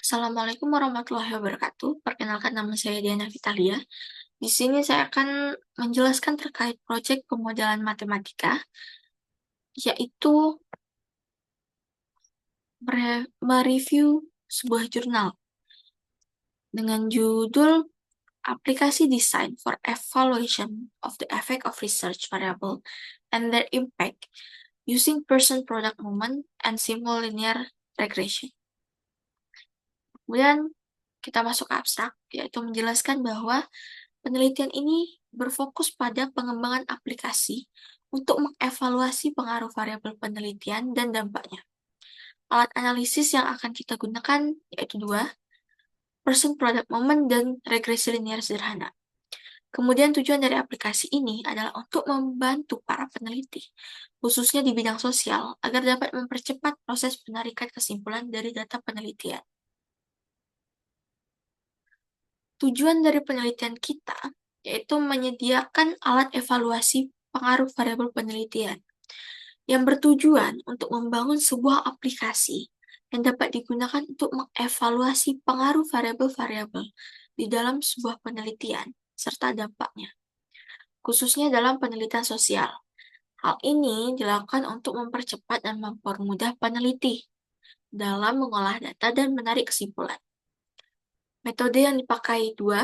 Assalamualaikum warahmatullahi wabarakatuh. Perkenalkan, nama saya Diana Vitalia. Di sini saya akan menjelaskan terkait proyek pemodelan matematika, yaitu mereview sebuah jurnal dengan judul Aplikasi Design for Evaluation of the Effect of Research Variable and Their Impact Using Person-Product Moment and Simple Linear Regression. Kemudian kita masuk ke abstrak, yaitu menjelaskan bahwa penelitian ini berfokus pada pengembangan aplikasi untuk mengevaluasi pengaruh variabel penelitian dan dampaknya. Alat analisis yang akan kita gunakan yaitu dua, person product moment dan regresi linear sederhana. Kemudian tujuan dari aplikasi ini adalah untuk membantu para peneliti, khususnya di bidang sosial, agar dapat mempercepat proses penarikan kesimpulan dari data penelitian. Tujuan dari penelitian kita yaitu menyediakan alat evaluasi pengaruh variabel penelitian yang bertujuan untuk membangun sebuah aplikasi yang dapat digunakan untuk mengevaluasi pengaruh variabel-variabel di dalam sebuah penelitian serta dampaknya, khususnya dalam penelitian sosial. Hal ini dilakukan untuk mempercepat dan mempermudah peneliti dalam mengolah data dan menarik kesimpulan. Metode yang dipakai dua,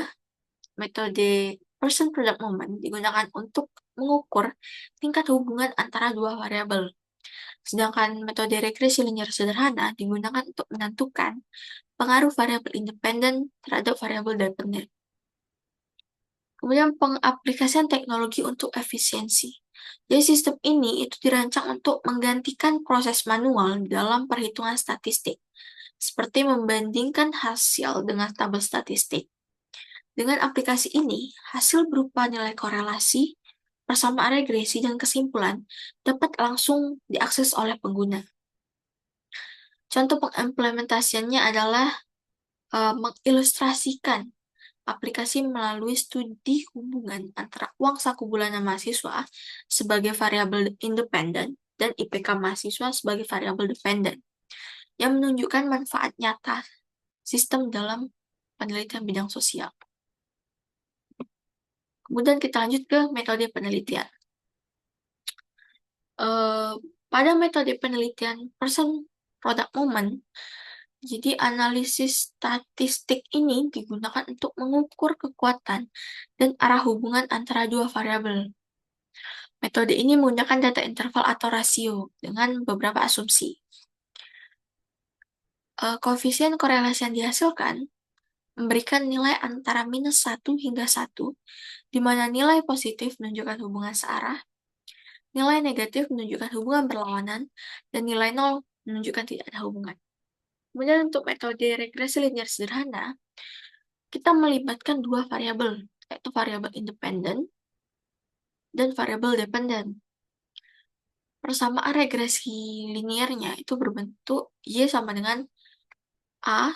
metode person product moment digunakan untuk mengukur tingkat hubungan antara dua variabel. Sedangkan metode regresi linear sederhana digunakan untuk menentukan pengaruh variabel independen terhadap variabel dependen. Kemudian pengaplikasian teknologi untuk efisiensi. Jadi sistem ini itu dirancang untuk menggantikan proses manual dalam perhitungan statistik, seperti membandingkan hasil dengan tabel statistik. Dengan aplikasi ini, hasil berupa nilai korelasi, persamaan regresi, dan kesimpulan dapat langsung diakses oleh pengguna. Contoh pengimplementasiannya adalah mengilustrasikan aplikasi melalui studi hubungan antara uang saku bulanan mahasiswa sebagai variabel independen dan IPK mahasiswa sebagai variabel dependen, yang menunjukkan manfaat nyata sistem dalam penelitian bidang sosial. Kemudian kita lanjut ke metode penelitian. Pada metode penelitian person product moment, jadi analisis statistik ini digunakan untuk mengukur kekuatan dan arah hubungan antara dua variabel. Metode ini menggunakan data interval atau rasio dengan beberapa asumsi. Koefisien korelasi yang dihasilkan memberikan nilai antara minus 1 hingga 1, di mana nilai positif menunjukkan hubungan searah, nilai negatif menunjukkan hubungan berlawanan, dan nilai 0 menunjukkan tidak ada hubungan. Kemudian untuk metode regresi linear sederhana, kita melibatkan dua variabel, yaitu variabel independen dan variabel dependen. Persamaan regresi linearnya itu berbentuk Y sama dengan A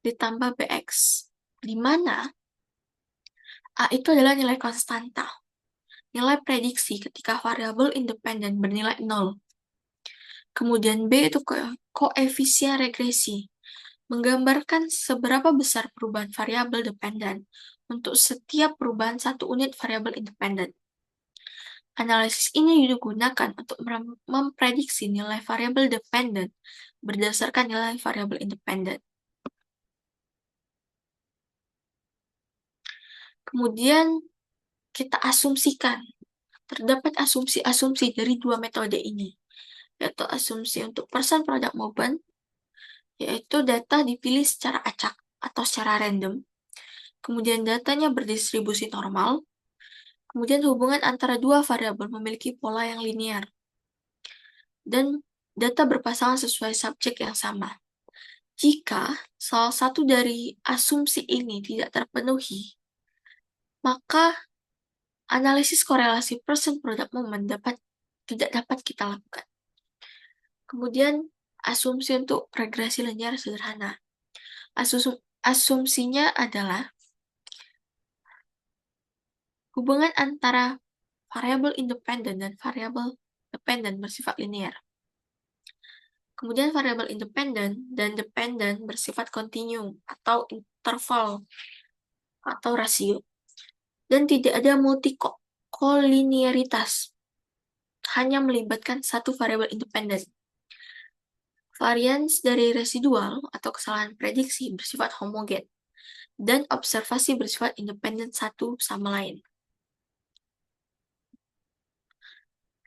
ditambah BX, di mana A itu adalah nilai konstanta, nilai prediksi ketika variabel independen bernilai 0. Kemudian B itu koefisien regresi, menggambarkan seberapa besar perubahan variabel dependen untuk setiap perubahan satu unit variabel independen. Analisis ini digunakan untuk memprediksi nilai variabel dependen berdasarkan nilai variabel independen. Kemudian kita asumsikan, terdapat asumsi-asumsi dari dua metode ini, yaitu asumsi untuk person product moment, yaitu data dipilih secara acak atau secara random, kemudian datanya berdistribusi normal, kemudian hubungan antara dua variabel memiliki pola yang linear, dan data berpasangan sesuai subjek yang sama. Jika salah satu dari asumsi ini tidak terpenuhi, maka analisis korelasi person product moment tidak dapat kita lakukan. Kemudian asumsi untuk regresi linear sederhana. Asumsinya adalah hubungan antara variabel independen dan variabel dependen bersifat linear. Kemudian variabel independen dan dependen bersifat kontinu atau interval atau rasio. Dan tidak ada multikolinearitas, hanya melibatkan satu variabel independen. Varians dari residual atau kesalahan prediksi bersifat homogen, dan observasi bersifat independen satu sama lain.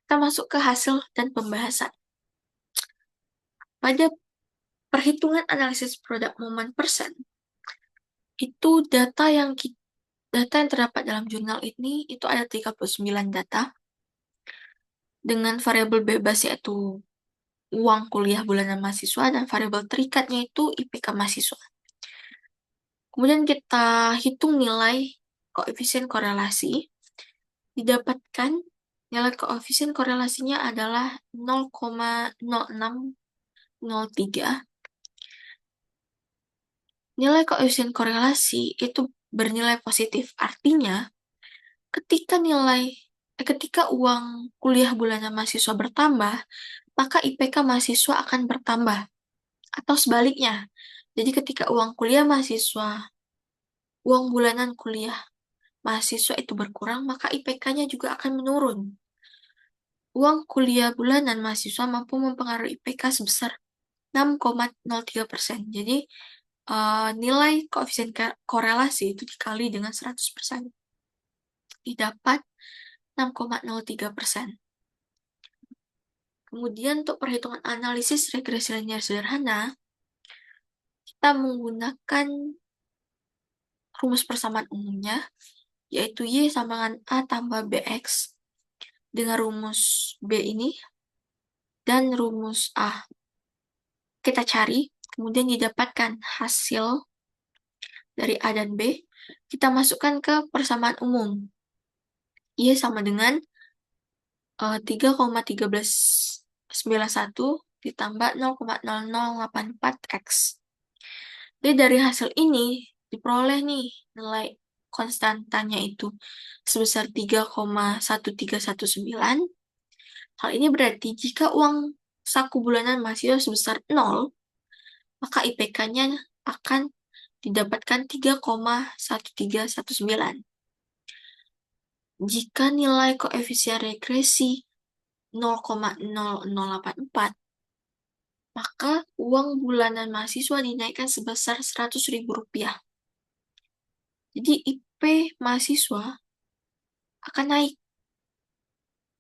Kita masuk ke hasil dan pembahasan. Pada perhitungan analisis produk moment persen, itu data yang terdapat dalam jurnal ini itu ada 39 data dengan variabel bebas yaitu uang kuliah bulanan mahasiswa dan variabel terikatnya itu IPK mahasiswa. Kemudian kita hitung nilai koefisien korelasi. Didapatkan nilai koefisien korelasinya adalah 0,0603. Nilai koefisien korelasi itu bernilai positif. Artinya, ketika uang kuliah bulanan mahasiswa bertambah, maka IPK mahasiswa akan bertambah. Atau sebaliknya. Jadi ketika uang bulanan kuliah mahasiswa itu berkurang, maka IPK-nya juga akan menurun. Uang kuliah bulanan mahasiswa mampu mempengaruhi IPK sebesar 6,03%. Jadi, nilai koefisien korelasi itu dikali dengan 100%. Didapat 6,03%. Kemudian untuk perhitungan analisis regresi linear sederhana, kita menggunakan rumus persamaan umumnya, yaitu Y sama dengan A tambah BX dengan rumus B ini, dan rumus A. Kita cari, kemudian didapatkan hasil dari A dan B, kita masukkan ke persamaan umum. Y sama dengan 3,1391 ditambah 0,0084X. Jadi dari hasil ini diperoleh nih nilai konstantanya itu sebesar 3,1319. Hal ini berarti jika uang saku bulanan mahasiswa sebesar 0, maka IPK-nya akan didapatkan 3,1319. Jika nilai koefisien regresi 0,0084, maka uang bulanan mahasiswa dinaikkan sebesar Rp100.000. Jadi IP mahasiswa akan naik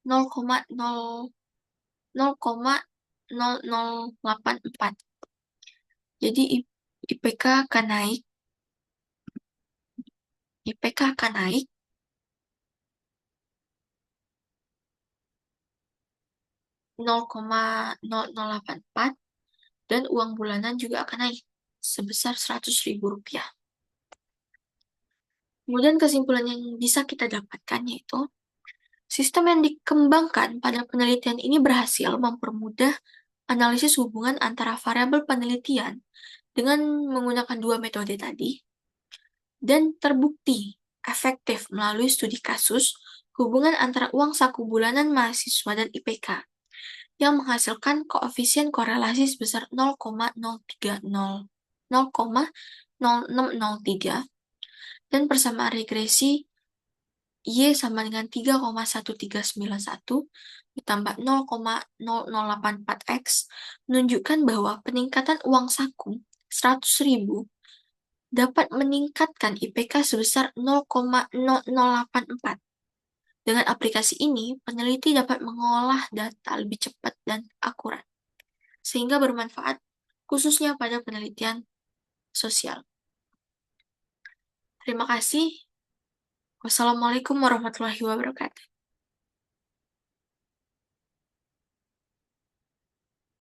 0,0084. Jadi IPK akan naik 0,0084 dan uang bulanan juga akan naik sebesar Rp100.000. Kemudian kesimpulan yang bisa kita dapatkan yaitu sistem yang dikembangkan pada penelitian ini berhasil mempermudah analisis hubungan antara variabel penelitian dengan menggunakan dua metode tadi, dan terbukti efektif melalui studi kasus hubungan antara uang saku bulanan mahasiswa dan IPK yang menghasilkan koefisien korelasi sebesar 0,0603 dan persamaan regresi Y sama dengan 3,1391 ditambah 0,0084X menunjukkan bahwa peningkatan uang saku 100.000 dapat meningkatkan IPK sebesar 0,0084. Dengan aplikasi ini, peneliti dapat mengolah data lebih cepat dan akurat, sehingga bermanfaat khususnya pada penelitian sosial. Terima kasih. Wassalamualaikum warahmatullahi wabarakatuh.